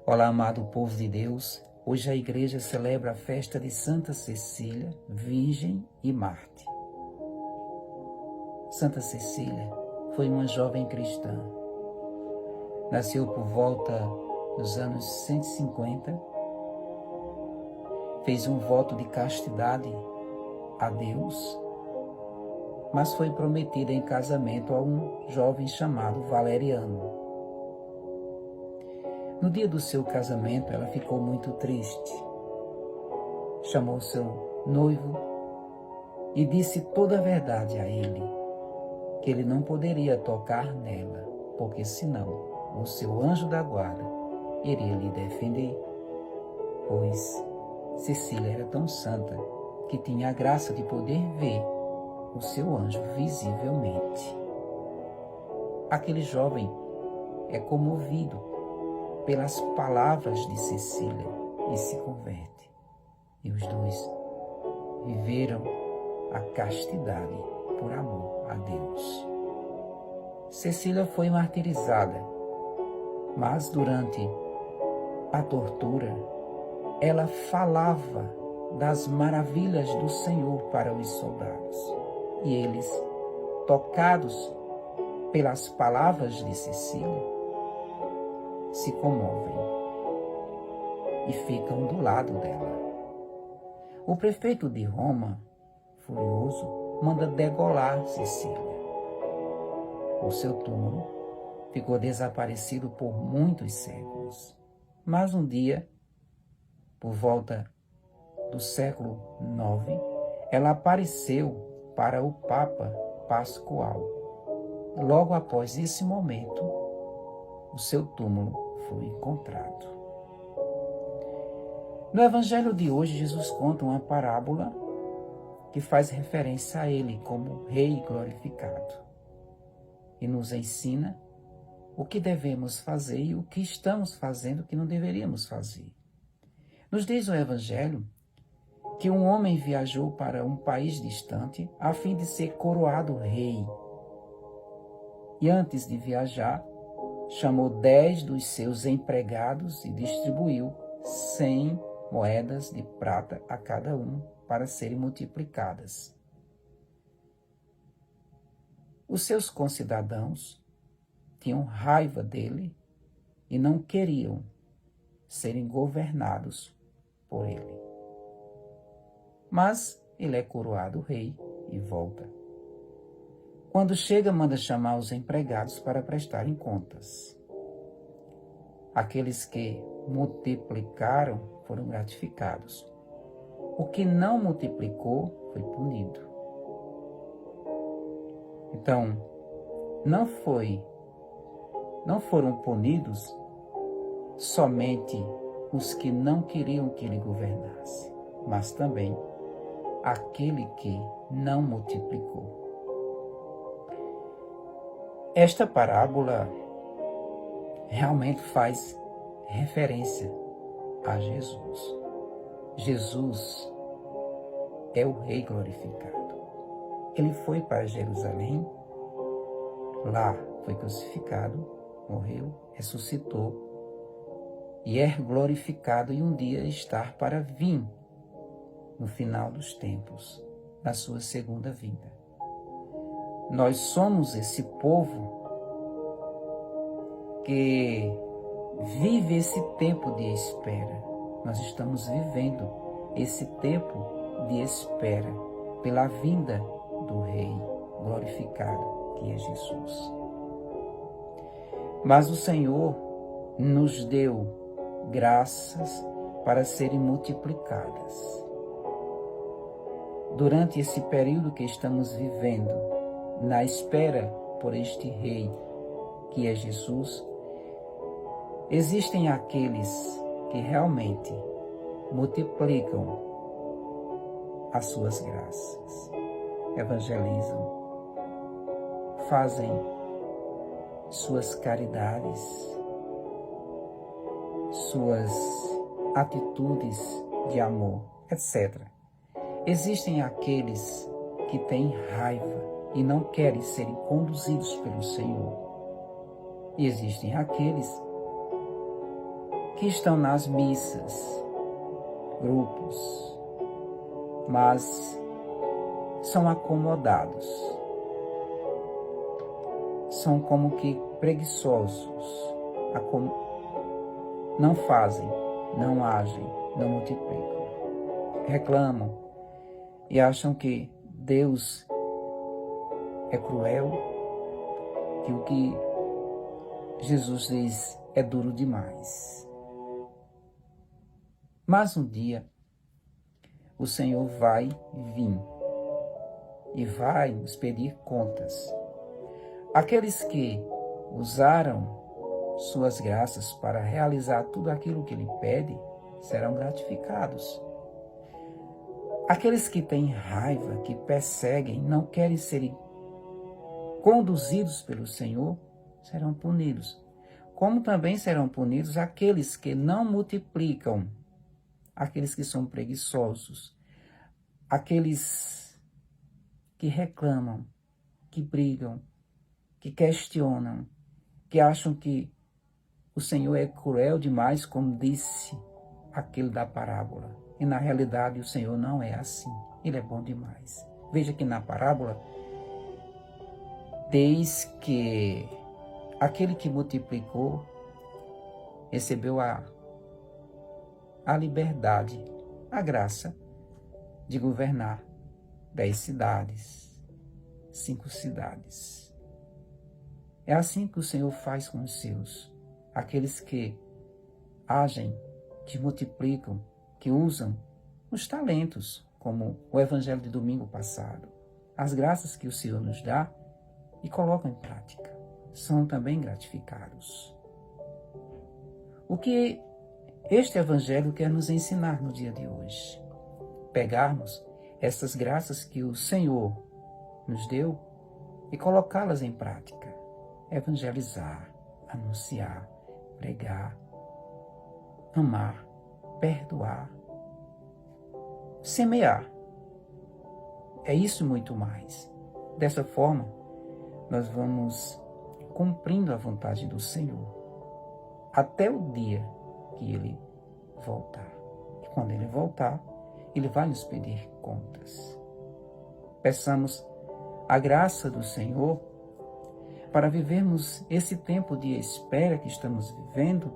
Olá, amado povo de Deus. Hoje a igreja celebra a festa de Santa Cecília, Virgem e Mártir. Santa Cecília foi uma jovem cristã. Nasceu por volta dos anos 150. Fez um voto de castidade a Deus, mas foi prometida em casamento a um jovem chamado Valeriano. No dia do seu casamento, ela ficou muito triste. Chamou seu noivo e disse toda a verdade a ele, que ele não poderia tocar nela, porque senão o seu anjo da guarda iria lhe defender, pois Cecília era tão santa que tinha a graça de poder ver o seu anjo visivelmente. Aquele jovem é comovido pelas palavras de Cecília e se converte. E os dois viveram a castidade por amor a Deus. Cecília foi martirizada, mas durante a tortura, ela falava das maravilhas do Senhor para os soldados. E eles, tocados pelas palavras de Cecília, se comovem e ficam do lado dela. O prefeito de Roma, furioso, manda degolar Cecília. O seu túmulo ficou desaparecido por muitos séculos. Mas um dia, por volta do século IX, ela apareceu para o Papa Pascoal. Logo após esse momento, o seu túmulo foi encontrado. No Evangelho de hoje, Jesus conta uma parábola que faz referência a ele como Rei glorificado e nos ensina o que devemos fazer e o que estamos fazendo que não deveríamos fazer. Nos diz o Evangelho que um homem viajou para um país distante a fim de ser coroado rei. E antes de viajar, chamou 10 dos seus empregados e distribuiu 100 moedas de prata a cada um para serem multiplicadas. Os seus concidadãos tinham raiva dele e não queriam serem governados por ele. Mas ele é coroado rei e volta. Quando chega, manda chamar os empregados para prestarem contas. Aqueles que multiplicaram foram gratificados. O que não multiplicou foi punido. Então, não foram punidos somente os que não queriam que ele governasse, mas também aquele que não multiplicou. Esta parábola realmente faz referência a Jesus. Jesus é o Rei glorificado. Ele foi para Jerusalém, lá foi crucificado, morreu, ressuscitou e é glorificado e um dia estar para vir no final dos tempos, na sua segunda vinda. Nós somos esse povo que vive esse tempo de espera. Nós estamos vivendo esse tempo de espera pela vinda do Rei glorificado, que é Jesus. Mas o Senhor nos deu graças para serem multiplicadas. Durante esse período que estamos vivendo, na espera por este Rei, que é Jesus, existem aqueles que realmente multiplicam as suas graças, evangelizam, fazem suas caridades, suas atitudes de amor, etc. Existem aqueles que têm raiva e não querem serem conduzidos pelo Senhor. E existem aqueles que estão nas missas, grupos, mas são acomodados, são como que preguiçosos, não fazem, não agem, não multiplicam, reclamam e acham que Deus é cruel, que o que Jesus diz é duro demais. Mas um dia o Senhor vai vir e vai nos pedir contas. Aqueles que usaram suas graças para realizar tudo aquilo que Ele pede serão gratificados. Aqueles que têm raiva, que perseguem, não querem serem conduzidos pelo Senhor, serão punidos. Como também serão punidos aqueles que não multiplicam, aqueles que são preguiçosos, aqueles que reclamam, que brigam, que questionam, que acham que o Senhor é cruel demais, como disse aquele da parábola. E na realidade o Senhor não é assim. Ele é bom demais. Veja que na parábola diz que aquele que multiplicou recebeu a liberdade, a graça de governar 10 cidades, 5 cidades. É assim que o Senhor faz com os seus, aqueles que agem, que multiplicam, que usam os talentos, como o evangelho de domingo passado, as graças que o Senhor nos dá e colocam em prática, são também gratificados. O que este evangelho quer nos ensinar no dia de hoje? Pegarmos essas graças que o Senhor nos deu e colocá-las em prática. Evangelizar, anunciar, pregar, amar, perdoar, semear. É isso e muito mais. Dessa forma, nós vamos cumprindo a vontade do Senhor até o dia que Ele voltar. E quando Ele voltar, Ele vai nos pedir contas. Peçamos a graça do Senhor para vivermos esse tempo de espera que estamos vivendo,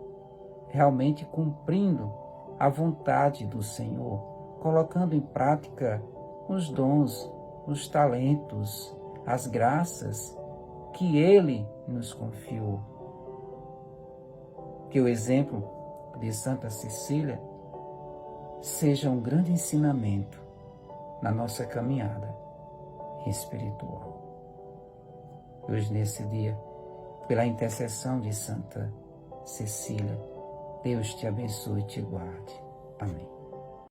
realmente cumprindo a vontade do Senhor, colocando em prática os dons, os talentos, as graças que Ele nos confiou. Que o exemplo de Santa Cecília seja um grande ensinamento na nossa caminhada espiritual. Hoje, nesse dia, pela intercessão de Santa Cecília, Deus te abençoe e te guarde. Amém.